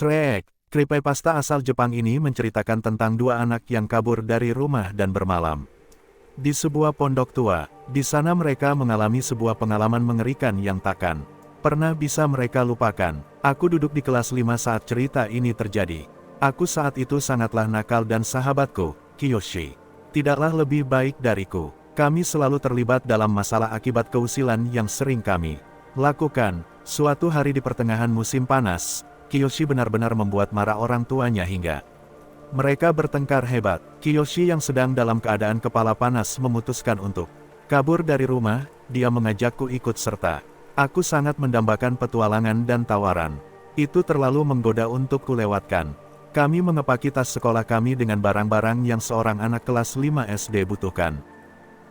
Shrek, creepypasta asal Jepang ini menceritakan tentang dua anak yang kabur dari rumah dan bermalam di sebuah pondok tua. Di sana mereka mengalami sebuah pengalaman mengerikan yang takkan pernah bisa mereka lupakan. Aku duduk di kelas 5 saat cerita ini terjadi. Aku saat itu sangatlah nakal dan sahabatku, Kiyoshi, tidaklah lebih baik dariku. Kami selalu terlibat dalam masalah akibat keusilan yang sering kami lakukan. Suatu hari di pertengahan musim panas, Kiyoshi benar-benar membuat marah orang tuanya hingga mereka bertengkar hebat. Kiyoshi yang sedang dalam keadaan kepala panas memutuskan untuk kabur dari rumah. Dia mengajakku ikut serta. Aku sangat mendambakan petualangan dan tawaran. Itu terlalu menggoda untuk kulewatkan. Kami mengepaki tas sekolah kami dengan barang-barang yang seorang anak kelas 5 SD butuhkan.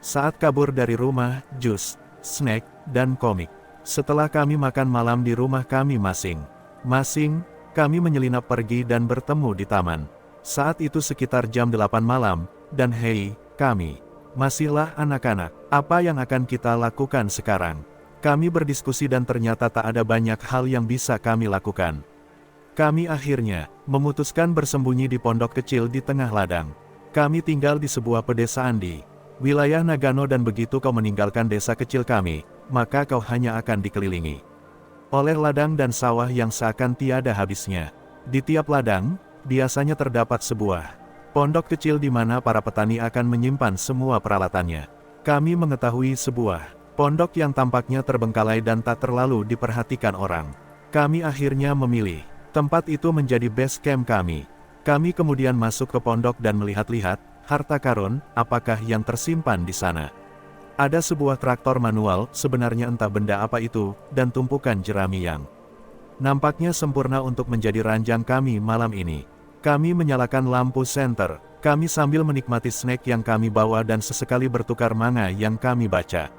Saat kabur dari rumah, jus, snack, dan komik. Setelah kami makan malam di rumah kami masing-masing, kami menyelinap pergi dan bertemu di taman. Saat itu sekitar jam 8 malam, dan hei, kami masihlah anak-anak. Apa yang akan kita lakukan sekarang? Kami berdiskusi dan ternyata tak ada banyak hal yang bisa kami lakukan. Kami akhirnya memutuskan bersembunyi di pondok kecil di tengah ladang. Kami tinggal di sebuah pedesaan di wilayah Nagano dan begitu kau meninggalkan desa kecil kami, maka kau hanya akan dikelilingi oleh ladang dan sawah yang seakan tiada habisnya. Di tiap ladang, biasanya terdapat sebuah pondok kecil di mana para petani akan menyimpan semua peralatannya. Kami mengetahui sebuah pondok yang tampaknya terbengkalai dan tak terlalu diperhatikan orang. Kami akhirnya memilih tempat itu menjadi base camp kami. Kami kemudian masuk ke pondok dan melihat-lihat harta karun, apakah yang tersimpan di sana. Ada sebuah traktor manual, sebenarnya entah benda apa itu, dan tumpukan jerami yang nampaknya sempurna untuk menjadi ranjang kami malam ini. Kami menyalakan lampu senter. Kami sambil menikmati snack yang kami bawa dan sesekali bertukar manga yang kami baca.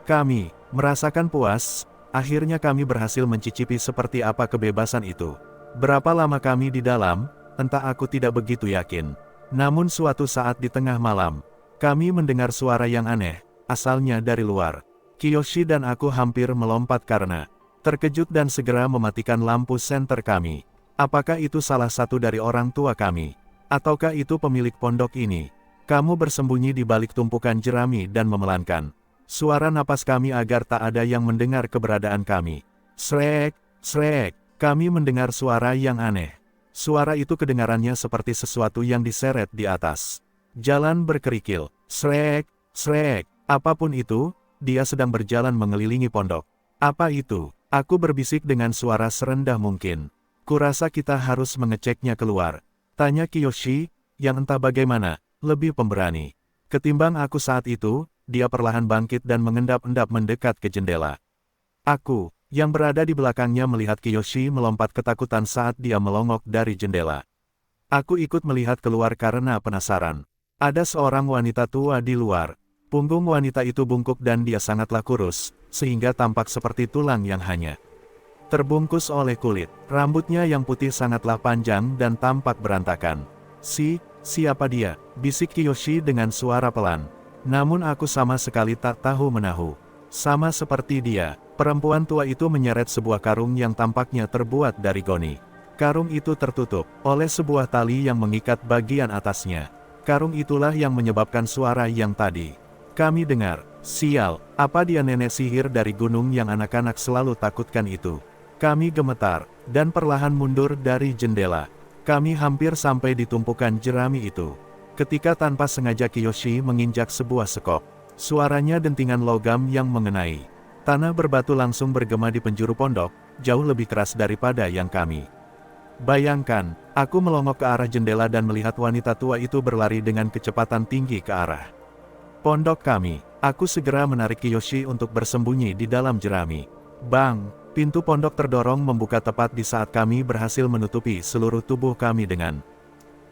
Kami merasakan puas. Akhirnya kami berhasil mencicipi seperti apa kebebasan itu. Berapa lama kami di dalam, entah, aku tidak begitu yakin. Namun suatu saat di tengah malam, kami mendengar suara yang aneh, asalnya dari luar. Kiyoshi dan aku hampir melompat karena terkejut dan segera mematikan lampu senter kami. Apakah itu salah satu dari orang tua kami? Ataukah itu pemilik pondok ini? Kamu bersembunyi di balik tumpukan jerami dan memelankan suara napas kami agar tak ada yang mendengar keberadaan kami. Shrek, Shrek, kami mendengar suara yang aneh. Suara itu kedengarannya seperti sesuatu yang diseret di atas jalan berkerikil. Shrek, Shrek, apapun itu, dia sedang berjalan mengelilingi pondok. Apa itu? Aku berbisik dengan suara serendah mungkin. Kurasa kita harus mengeceknya keluar. Tanya Kiyoshi, yang entah bagaimana, lebih pemberani ketimbang aku saat itu. Dia perlahan bangkit dan mengendap-endap mendekat ke jendela. Aku, yang berada di belakangnya melihat Kiyoshi melompat ketakutan saat dia melongok dari jendela. Aku ikut melihat keluar karena penasaran. Ada seorang wanita tua di luar. Punggung wanita itu bungkuk dan dia sangatlah kurus, sehingga tampak seperti tulang yang hanya terbungkus oleh kulit. Rambutnya yang putih sangatlah panjang dan tampak berantakan. Siapa dia? Bisik Kiyoshi dengan suara pelan. Namun aku sama sekali tak tahu menahu. Sama seperti dia, perempuan tua itu menyeret sebuah karung yang tampaknya terbuat dari goni. Karung itu tertutup oleh sebuah tali yang mengikat bagian atasnya. Karung itulah yang menyebabkan suara yang tadi kami dengar. Sial, apa dia nenek sihir dari gunung yang anak-anak selalu takutkan itu? Kami gemetar, dan perlahan mundur dari jendela. Kami hampir sampai di tumpukan jerami itu. Ketika tanpa sengaja Kiyoshi menginjak sebuah sekop. Suaranya dentingan logam yang mengenai tanah berbatu langsung bergema di penjuru pondok, jauh lebih keras daripada yang kami bayangkan. Aku melongok ke arah jendela dan melihat wanita tua itu berlari dengan kecepatan tinggi ke arah pondok kami. Aku segera menarik Kiyoshi untuk bersembunyi di dalam jerami. Bang! Pintu pondok terdorong membuka tepat di saat kami berhasil menutupi seluruh tubuh kami dengan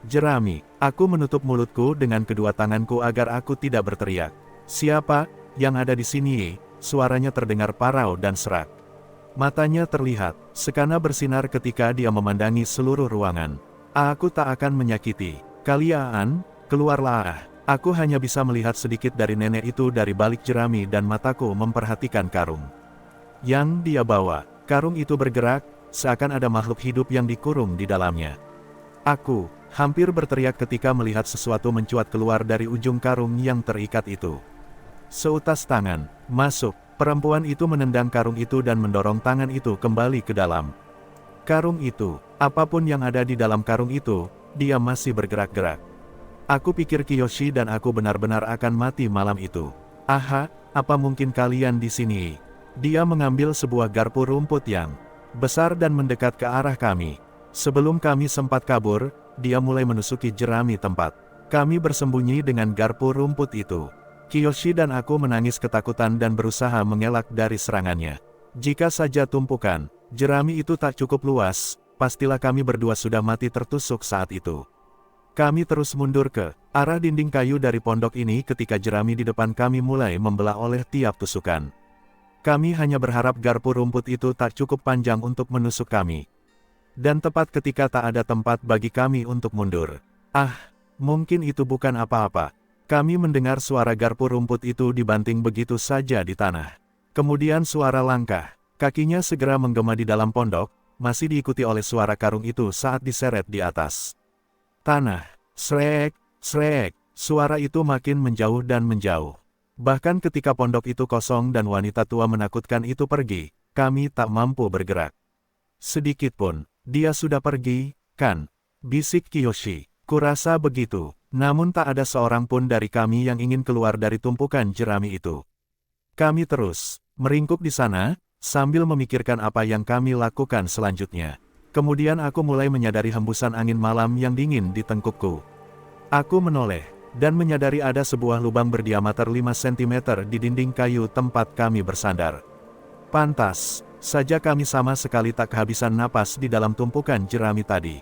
jerami. Aku menutup mulutku dengan kedua tanganku agar aku tidak berteriak. Siapa yang ada di sini? Suaranya terdengar parau dan serak. Matanya terlihat sekana bersinar ketika dia memandangi seluruh ruangan. Aku tak akan menyakiti kalian, keluarlah. Aku hanya bisa melihat sedikit dari nenek itu dari balik jerami dan mataku memperhatikan karung yang dia bawa. Karung itu bergerak, seakan ada makhluk hidup yang dikurung di dalamnya. Aku hampir berteriak ketika melihat sesuatu mencuat keluar dari ujung karung yang terikat itu. Seutas tangan, masuk, perempuan itu menendang karung itu dan mendorong tangan itu kembali ke dalam. Karung itu, apapun yang ada di dalam karung itu, dia masih bergerak-gerak. Aku pikir Kiyoshi dan aku benar-benar akan mati malam itu. Aha, apa mungkin kalian di sini? Dia mengambil sebuah garpu rumput yang besar dan mendekat ke arah kami. Sebelum kami sempat kabur, dia mulai menusuki jerami tempat kami bersembunyi dengan garpu rumput itu. Kiyoshi dan aku menangis ketakutan dan berusaha mengelak dari serangannya. Jika saja tumpukan jerami itu tak cukup luas, pastilah kami berdua sudah mati tertusuk saat itu. Kami terus mundur ke arah dinding kayu dari pondok ini ketika jerami di depan kami mulai membelah oleh tiap tusukan. Kami hanya berharap garpu rumput itu tak cukup panjang untuk menusuk kami. Dan tepat ketika tak ada tempat bagi kami untuk mundur. Mungkin itu bukan apa-apa. Kami mendengar suara garpu rumput itu dibanting begitu saja di tanah. Kemudian suara langkah kakinya segera menggema di dalam pondok, masih diikuti oleh suara karung itu saat diseret di atas tanah. Srek, srek, suara itu makin menjauh dan menjauh. Bahkan ketika pondok itu kosong dan wanita tua menakutkan itu pergi, kami tak mampu bergerak sedikit pun. Dia sudah pergi, kan? Bisik Kiyoshi. Kurasa begitu. Namun tak ada seorang pun dari kami yang ingin keluar dari tumpukan jerami itu. Kami terus meringkuk di sana, sambil memikirkan apa yang kami lakukan selanjutnya. Kemudian aku mulai menyadari hembusan angin malam yang dingin di tengkukku. Aku menoleh, dan menyadari ada sebuah lubang berdiameter 5 cm di dinding kayu tempat kami bersandar. Pantas saja kami sama sekali tak kehabisan napas di dalam tumpukan jerami tadi.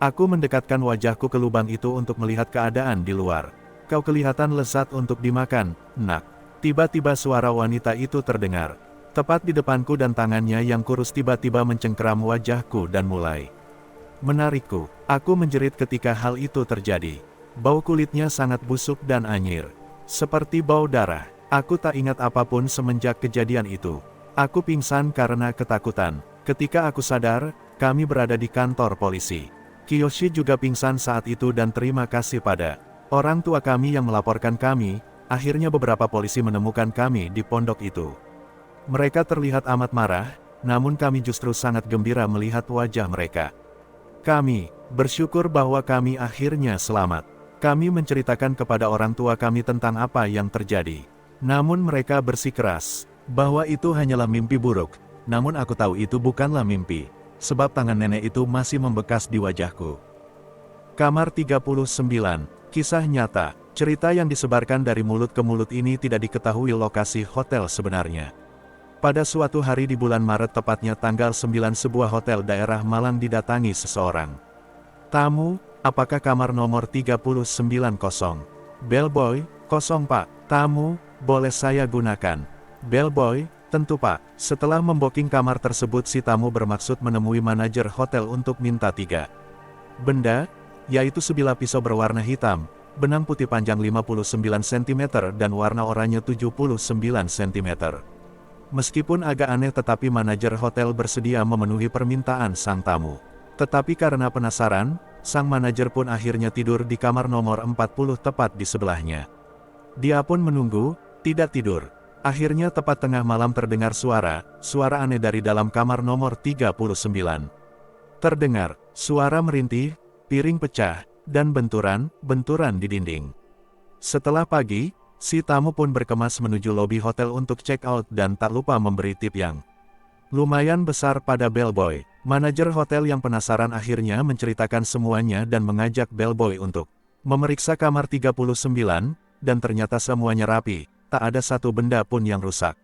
Aku mendekatkan wajahku ke lubang itu untuk melihat keadaan di luar. Kau kelihatan lezat untuk dimakan, nak. Tiba-tiba suara wanita itu terdengar. Tepat di depanku dan tangannya yang kurus tiba-tiba mencengkeram wajahku dan mulai menarikku. Aku menjerit ketika hal itu terjadi. Bau kulitnya sangat busuk dan anyir. Seperti bau darah. Aku tak ingat apapun semenjak kejadian itu. Aku pingsan karena ketakutan. Ketika aku sadar, kami berada di kantor polisi. Kiyoshi juga pingsan saat itu dan terima kasih pada orang tua kami yang melaporkan kami. Akhirnya beberapa polisi menemukan kami di pondok itu. Mereka terlihat amat marah, namun kami justru sangat gembira melihat wajah mereka. Kami bersyukur bahwa kami akhirnya selamat. Kami menceritakan kepada orang tua kami tentang apa yang terjadi. Namun mereka bersikeras bahwa itu hanyalah mimpi buruk. Namun aku tahu itu bukanlah mimpi, sebab tangan nenek itu masih membekas di wajahku. Kamar 39, kisah nyata. Cerita yang disebarkan dari mulut ke mulut ini tidak diketahui lokasi hotel sebenarnya. Pada suatu hari di bulan Maret tepatnya tanggal 9 sebuah hotel daerah Malang didatangi seseorang tamu. Apakah kamar nomor 39 kosong? Bellboy, kosong pak. Tamu, boleh saya gunakan? Bellboy, tentu pak. Setelah membooking kamar tersebut si tamu bermaksud menemui manajer hotel untuk minta 3 benda, yaitu sebilah pisau berwarna hitam, benang putih panjang 59 cm dan warna oranye 79 cm. Meskipun agak aneh tetapi manajer hotel bersedia memenuhi permintaan sang tamu. Tetapi karena penasaran, sang manajer pun akhirnya tidur di kamar nomor 40 tepat di sebelahnya. Dia pun menunggu, tidak tidur. Akhirnya tepat tengah malam terdengar suara aneh dari dalam kamar nomor 39. Terdengar suara merintih, piring pecah, dan benturan di dinding. Setelah pagi, si tamu pun berkemas menuju lobi hotel untuk check out dan tak lupa memberi tip yang lumayan besar pada bellboy. Manajer hotel yang penasaran akhirnya menceritakan semuanya dan mengajak bellboy untuk memeriksa kamar 39, dan ternyata semuanya rapi, tak ada satu benda pun yang rusak.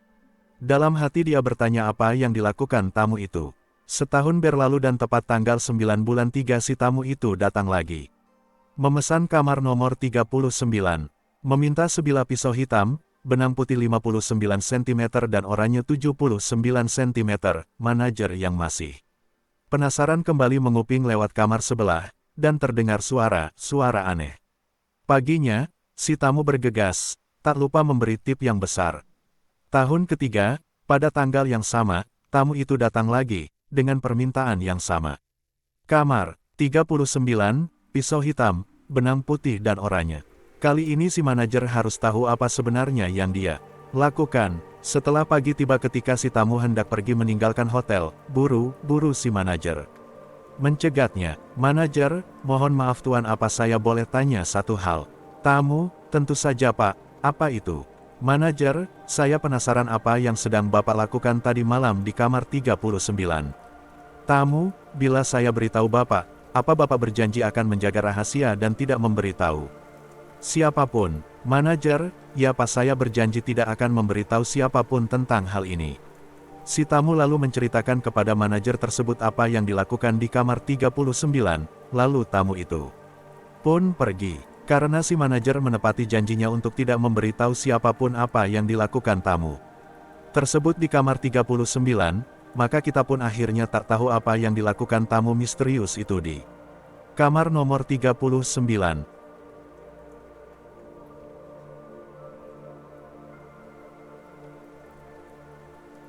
Dalam hati dia bertanya apa yang dilakukan tamu itu. Setahun berlalu dan tepat tanggal 9 bulan 3 si tamu itu datang lagi. Memesan kamar nomor 39. Meminta sebilah pisau hitam, benang putih 59 cm dan oranye 79 cm. Manajer yang masih penasaran kembali menguping lewat kamar sebelah, dan terdengar suara aneh. Paginya, si tamu bergegas, tak lupa memberi tip yang besar. Tahun ketiga, pada tanggal yang sama, tamu itu datang lagi, dengan permintaan yang sama. Kamar 39, pisau hitam, benang putih dan oranye. Kali ini si manajer harus tahu apa sebenarnya yang dia lakukan. Setelah pagi tiba ketika si tamu hendak pergi meninggalkan hotel, buru-buru si manajer mencegatnya. Manajer, mohon maaf tuan, apa saya boleh tanya satu hal? Tamu, tentu saja pak, apa itu? Manajer, saya penasaran apa yang sedang bapak lakukan tadi malam di kamar 39. Tamu, bila saya beritahu bapak, apa bapak berjanji akan menjaga rahasia dan tidak memberitahu siapapun? Manajer, ya pak, saya berjanji tidak akan memberitahu siapapun tentang hal ini. Si tamu lalu menceritakan kepada manajer tersebut apa yang dilakukan di kamar 39, lalu tamu itu pun pergi. Karena si manajer menepati janjinya untuk tidak memberitahu siapapun apa yang dilakukan tamu tersebut di kamar 39, maka kita pun akhirnya tak tahu apa yang dilakukan tamu misterius itu di kamar nomor 39.